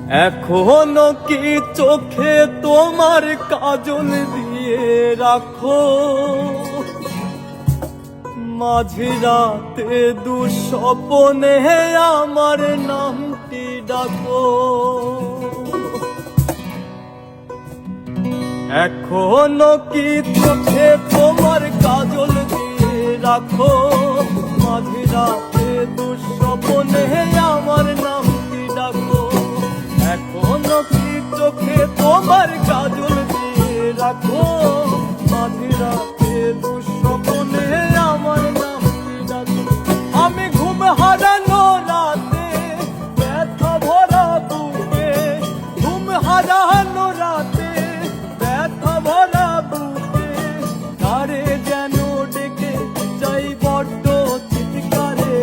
এখনো কি চোখে তোমার কাজল দিয়ে রাখো? মাঝরাতে দুঃস্বপ্নে আমার নামটি ডাকো। এখনো কি চোখে তোমার কাজল দিয়ে রাখো? মাঝরাতে দুঃস্বপ্নে আমার নামটি ডাকো। এখনো কি চোখে তোমার কাজল দিয়ে রাখো? মাঝরাতে দুঃস্বপ্নে আমার নামটি ডাকো। আমি ঘুম হারানো রাতে ব্যথা ভরা বুকে, ঘুম হারানো রাতে ব্যথা ভরা বুকে, তারে যেন ডেকে যাই বড্ড চিৎকারে।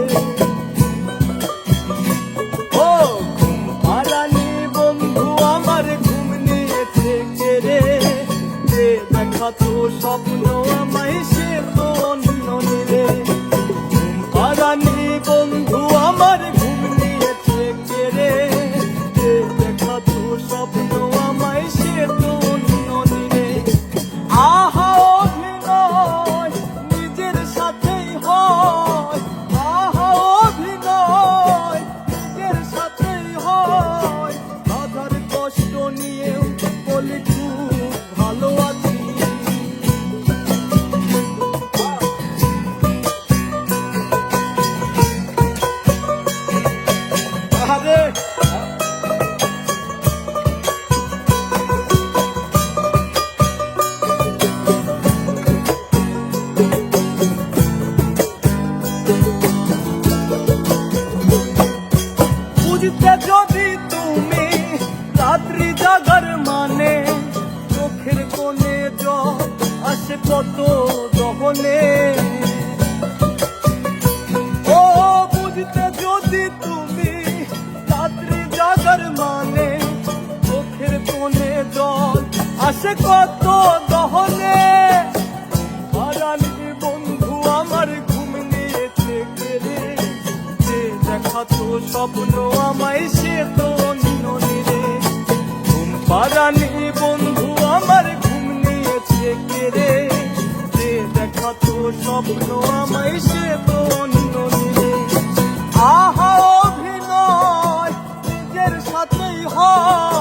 ও ঘুম হারানি বন্ধু আমার ঘুম নিয়েছে কেড়ে, যে দেখা তো স্বপ্ন আমায় সে তো অন্য নিলে। ঘুম হারানি বন্ধু আমার ঘুম নিয়েছে কেড়ে, যে দেখা তো স্বপ্ন আমায় সে তো অন্য নিলে। আহা অভিনয় নিজের সাথেই হয়, আহা অভিনয় নিজের সাথেই হয়। আধার কষ্ট নিয়েও বলি খুব ভালো আছি। আরে বুঝতে যদি তুমি রাত্রি জাগার মানে, চোখের কোণে জল আসে কত দহনে। ও বুঝতে যদি তুমি রাত্রি জাগার মানে, চোখের কোণে জল আসে কত দহনে। হারানি বন্ধু আমার ঘুম নিয়েছে কেড়ে, যে দেখা তো স্বপ্ন আমায় সে তো অন্য নিলে। ঘুম পারানি বন্ধু আমার ঘুম নিয়েছে কেড়ে, যে দেখা তো স্বপ্ন আমায় সে তো অন্য নিলে। আহা অভিনয় নিজের সাথেই হয়,